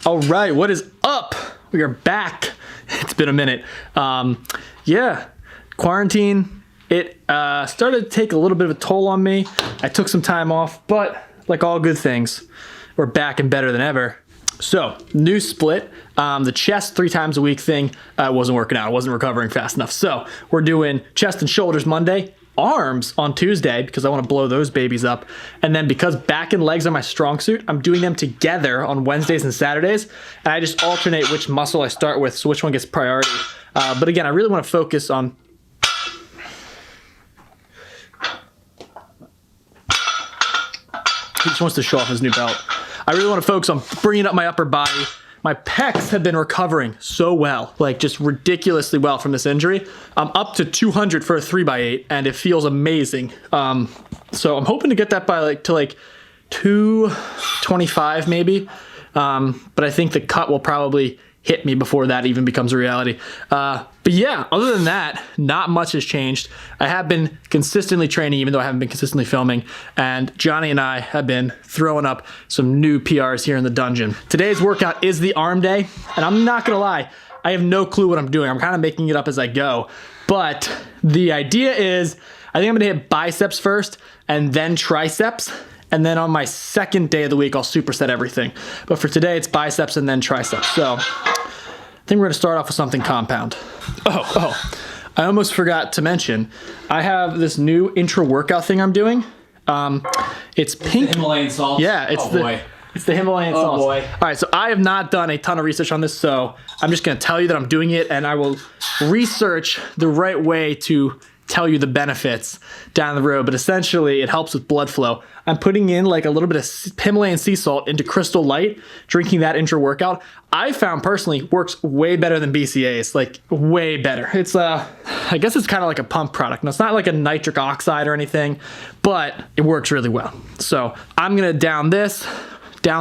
All right, what is up? We are back. It's been a minute. Yeah, quarantine, it started to take a little bit of a toll on me. I took some time off, but like all good things, we're back and better than ever. So, new split. The chest 3 times a week thing wasn't working out. I wasn't recovering fast enough. So, we're doing chest and shoulders Monday, arms on Tuesday because I want to blow those babies up. And then because back and legs are my strong suit, I'm doing them together on Wednesdays and Saturdays. And I just alternate which muscle I start with, so which one gets priority. But again, I really want to focus on... He just wants to show off his new belt. I really want to focus on bringing up my upper body. My pecs have been recovering so well, like just ridiculously well from this injury. I'm up to 200 for a 3x8 and it feels amazing. So I'm hoping to get that by like 225 maybe. But I think the cut will probably hit me before that even becomes a reality. But yeah, other than that, not much has changed. I have been consistently training even though I haven't been consistently filming. And Johnny and I have been throwing up some new PRs here in the dungeon. Today's workout is the arm day. And I'm not gonna lie, I have no clue what I'm doing. I'm kind of making it up as I go. But the idea is, I think I'm gonna hit biceps first and then triceps. And then on my second day of the week, I'll superset everything. But for today, it's biceps and then triceps. So I think we're gonna start off with something compound. Oh, I almost forgot to mention, I have this new intra workout thing I'm doing. It's pink. The Himalayan salt. Yeah, it's the Himalayan salt. Oh boy. All right, so I have not done a ton of research on this, so I'm just gonna tell you that I'm doing it and I will research the right way to tell you the benefits down the road, but essentially it helps with blood flow. I'm putting in like a little bit of Himalayan sea salt into Crystal Light, drinking that intra workout. I found personally works way better than BCAAs, like way better. It's I guess it's kind of like a pump product. Now it's not like a nitric oxide or anything, but it works really well. So I'm gonna down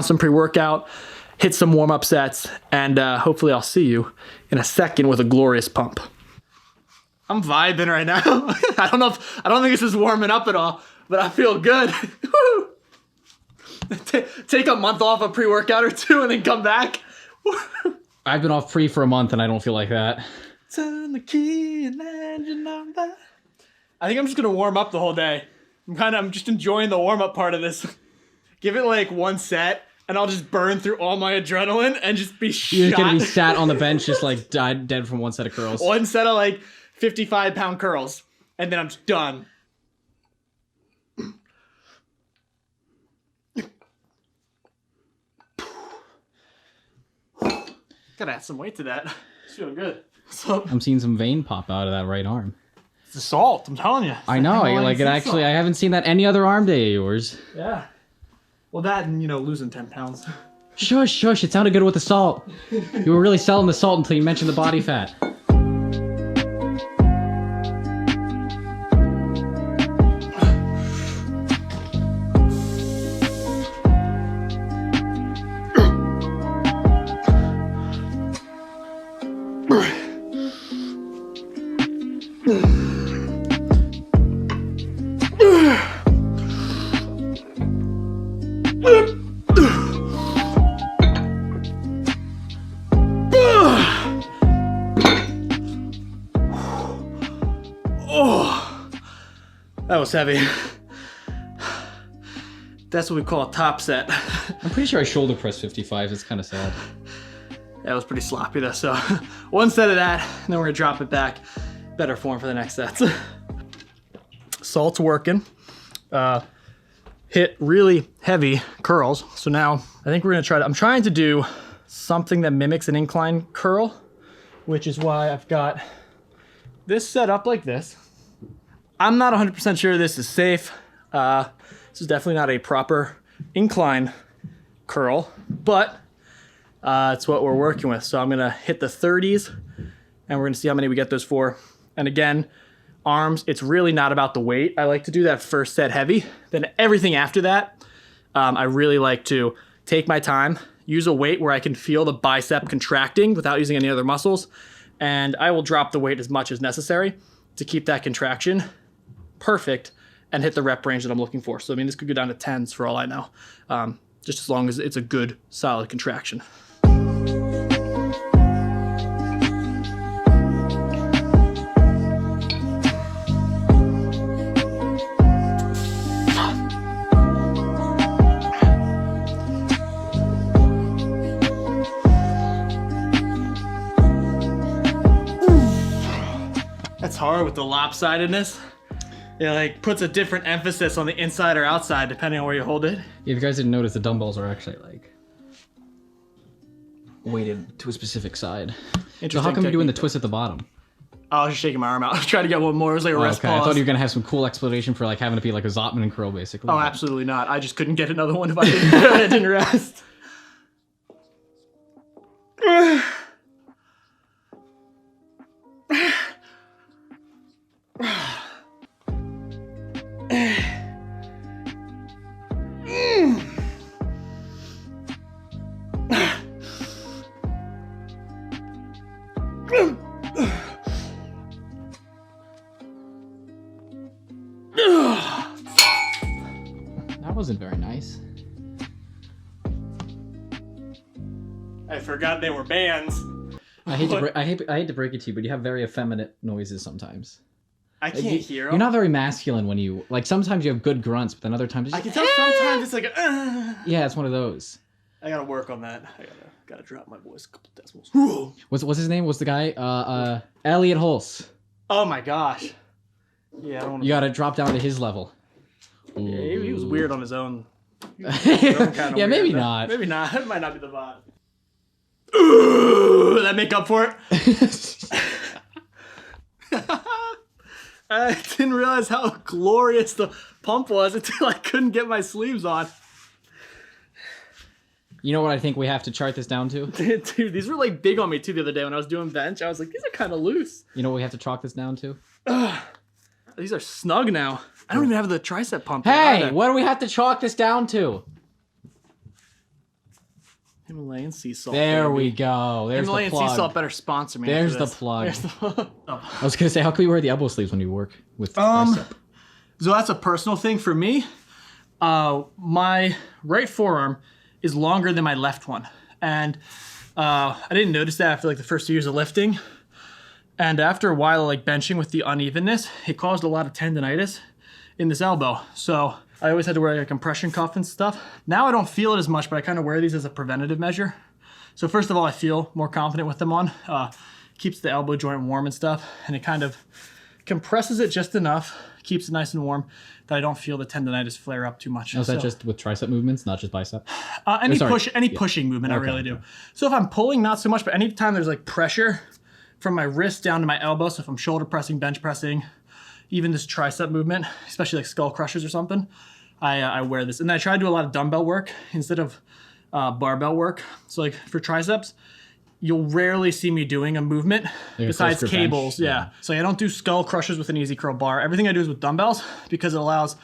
some pre-workout, hit some warm-up sets, and hopefully I'll see you in a second with a glorious pump. I'm vibing right now. I don't think this is warming up at all, but I feel good. Take a month off a pre-workout or 2 and then come back. I've been off pre for a month and I don't feel like that. Turn the key and engine number. I think I'm just gonna warm up the whole day. I'm just enjoying the warm-up part of this. Give it like 1 set and I'll just burn through all my adrenaline and just be shot. You're gonna be sat on the bench just like died dead from 1 set of curls. 1 set of like 55-pound curls, and then I'm just done. Gotta add some weight to that. It's feeling good. So I'm seeing some vein pop out of that right arm. it's the salt, I'm telling you. I know, like it actually, I haven't seen that any other arm day of yours. Yeah. Well, that and, losing 10 pounds. Shush, shush, it sounded good with the salt. You were really selling the salt until you mentioned the body fat. That was heavy. That's what we call a top set. I'm pretty sure I shoulder press 55. It's kind of sad. That was pretty sloppy though, so 1 set of that, and then we're gonna drop it back. Better form for the next sets. Salt's working. Hit really heavy curls. So now I think we're gonna I'm trying to do something that mimics an incline curl, which is why I've got this set up like this. I'm not 100% sure this is safe. This is definitely not a proper incline curl, but it's what we're working with. So I'm gonna hit the 30s and we're gonna see how many we get those for. And again, arms, it's really not about the weight. I like to do that first set heavy. Then everything after that, I really like to take my time, use a weight where I can feel the bicep contracting without using any other muscles. And I will drop the weight as much as necessary to keep that contraction perfect and hit the rep range that I'm looking for. So, I mean, this could go down to 10s for all I know, just as long as it's a good, solid contraction. That's hard with the lopsidedness. It like puts a different emphasis on the inside or outside depending on where you hold it. If you guys didn't notice, the dumbbells are actually like weighted to a specific side. So how come you're doing the twist at the bottom? I was just shaking my arm out. I was trying to get one more. It was like a rest pause. I thought you were gonna have some cool explanation for like having to be like a Zotman curl, basically. Oh, absolutely not. I just couldn't get another one if I didn't rest. That wasn't very nice. I forgot they were bands. I hate to break it to you, but you have very effeminate noises sometimes. I can't hear them. You're not very masculine when you like. Sometimes you have good grunts, but then other times I can tell sometimes it's like yeah, it's one of those. I gotta work on that. I gotta drop my voice a couple decibels. What's his name? What's the guy? Elliot Hulse. Oh my gosh. Yeah, I don't want to. You gotta drop down to his level. Yeah, he was weird on his own. Yeah, weird. maybe not. Maybe not. It might not be the vibe. Ooh, that make up for it? I didn't realize how glorious the pump was until I couldn't get my sleeves on. You know what I think we have to chart this down to? Dude, these were like big on me too the other day when I was doing bench. I was like, these are kind of loose. You know what we have to chalk this down to? These are snug now. I don't even have the tricep pump. Hey, what do we have to chalk this down to? Himalayan sea salt. There baby. we go. There's Himalayan the plug. sea salt better sponsor me. There's the plug. I was gonna say, how can you wear the elbow sleeves when you work with tricep? So that's a personal thing for me. My right forearm is longer than my left one, and I didn't notice that after like the first 2 years of lifting. And after a while, like benching with the unevenness, it caused a lot of tendonitis in this elbow. So I always had to wear like a compression cuff and stuff. Now I don't feel it as much, but I kind of wear these as a preventative measure. So first of all, I feel more confident with them on. Keeps the elbow joint warm and stuff, and it kind of compresses it just enough, keeps it nice and warm, that I don't feel the tendonitis flare up too much. Is that just with tricep movements, not just bicep? Any pushing movement, okay. I really do. So if I'm pulling, not so much, but anytime there's like pressure from my wrist down to my elbow, so if I'm shoulder pressing, bench pressing, even this tricep movement, especially like skull crushers or something, I wear this. And then I try to do a lot of dumbbell work instead of barbell work. So like for triceps, you'll rarely see me doing a movement besides cables. Yeah. So I don't do skull crushers with an easy curl bar. Everything I do is with dumbbells because it allows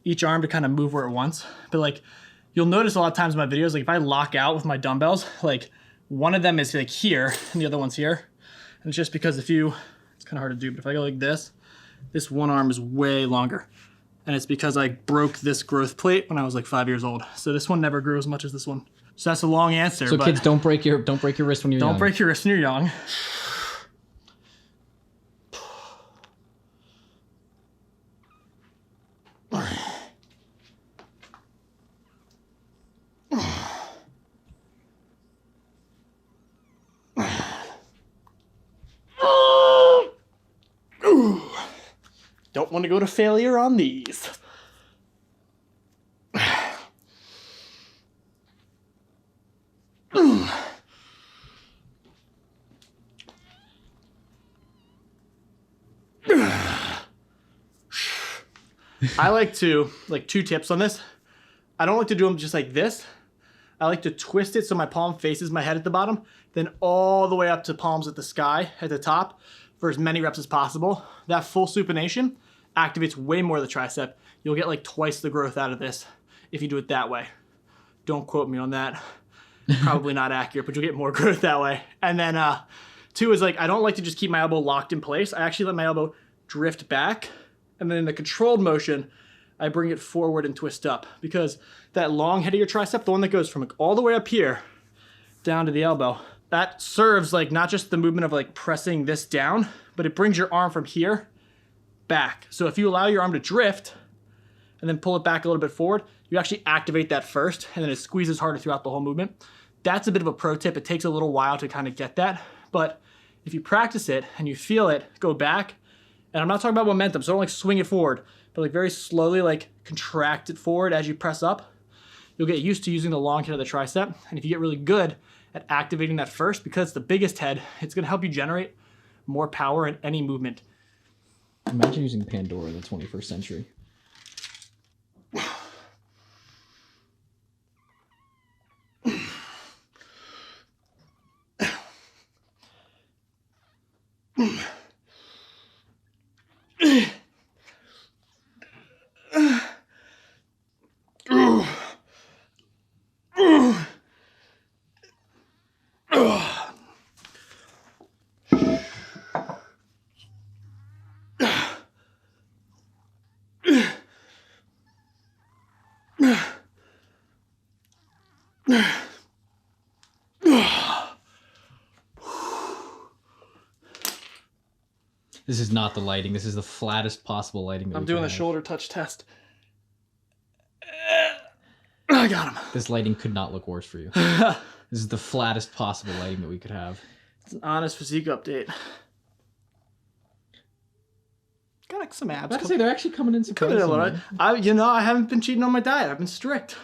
each arm to kind of move where it wants. But like you'll notice a lot of times in my videos, like if I lock out with my dumbbells, like one of them is like here and the other one's here. And it's just because it's kind of hard to do, but if I go like this one arm is way longer. And it's because I broke this growth plate when I was like 5 years old. So this one never grew as much as this one. So that's a long answer. So kids, don't break your wrist when you're young. Don't break your wrist when you're young. Don't want to go to failure on these. I like to, like 2 tips on this. I don't like to do them just like this. I like to twist it so my palm faces my head at the bottom, then all the way up to palms at the sky at the top for as many reps as possible. That full supination activates way more of the tricep. You'll get like twice the growth out of this if you do it that way. Don't quote me on that. Probably not accurate, but you'll get more growth that way. And then 2 is like, I don't like to just keep my elbow locked in place. I actually let my elbow drift back. And then in the controlled motion, I bring it forward and twist up because that long head of your tricep, the one that goes from all the way up here down to the elbow. That serves like not just the movement of like pressing this down, but it brings your arm from here back. So if you allow your arm to drift and then pull it back a little bit forward, you actually activate that first and then it squeezes harder throughout the whole movement. That's a bit of a pro tip. It takes a little while to kind of get that, but if you practice it and you feel it go back, and I'm not talking about momentum, so don't like swing it forward, but like very slowly like contract it forward as you press up, you'll get used to using the long head of the tricep. And if you get really good at activating that first, because it's the biggest head, it's gonna help you generate more power in any movement. Imagine using Pandora in the 21st century. This is not the lighting. This is the flattest possible lighting that I'm doing the shoulder touch test. I got him. This lighting could not look worse for you. This is the flattest possible lighting that we could have. It's an honest physique update. Got like some abs. I was about to say, they're actually coming in Coming in a little. I haven't been cheating on my diet. I've been strict.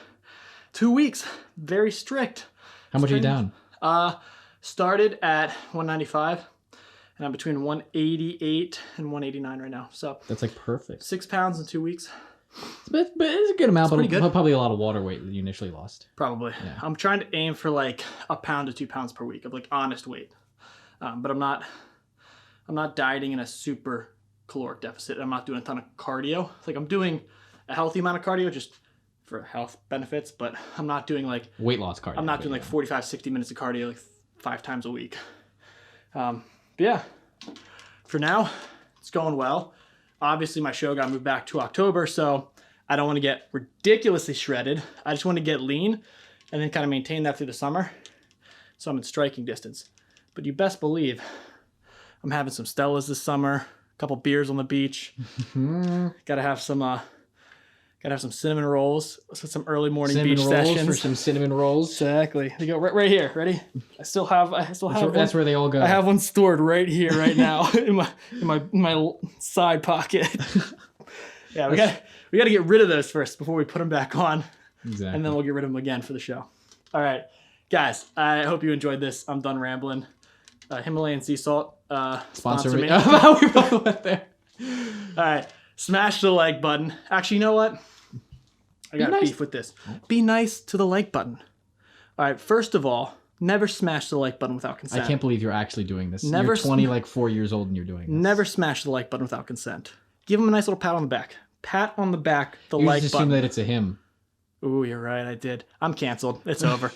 2 weeks. Very strict. How much are you down? Started at 195. And I'm between 188 and 189 right now. So That's like perfect. 6 pounds in 2 weeks. But it's a good amount, but good. Probably a lot of water weight that you initially lost. Probably. Yeah. I'm trying to aim for like 1 pound to 2 pounds per week of like honest weight. But I'm not dieting in a super caloric deficit. I'm not doing a ton of cardio. Like I'm doing a healthy amount of cardio just for health benefits, but I'm not doing like weight loss cardio. I'm not doing like 45, 60 minutes of cardio like 5 times a week. But yeah, for now, it's going well. Obviously, my show got moved back to October, so I don't want to get ridiculously shredded. I just want to get lean and then kind of maintain that through the summer. So I'm in striking distance. But you best believe I'm having some Stellas this summer, a couple beers on the beach. Gotta have some cinnamon rolls, so some early morning cinnamon beach rolls sessions. For some cinnamon rolls. Exactly. They go right here. Ready? I still have That's where they all go. I have one stored right here, right now, in my side pocket. Yeah, we got to get rid of those first before we put them back on. Exactly. And then we'll get rid of them again for the show. All right, guys. I hope you enjoyed this. I'm done rambling. Himalayan sea salt sponsor me. We both went there. All right. Smash the like button. Actually, you know what? I got beef with this. Be nice to the like button. All right. First of all, never smash the like button without consent. I can't believe you're actually doing this. Never You're 20, like 4 years old, and you're doing this. Never smash the like button without consent. Give him a nice little pat on the back. Pat on the back. The You like just button. assume that it's a him. Ooh, you're right. I did. I'm canceled. It's over.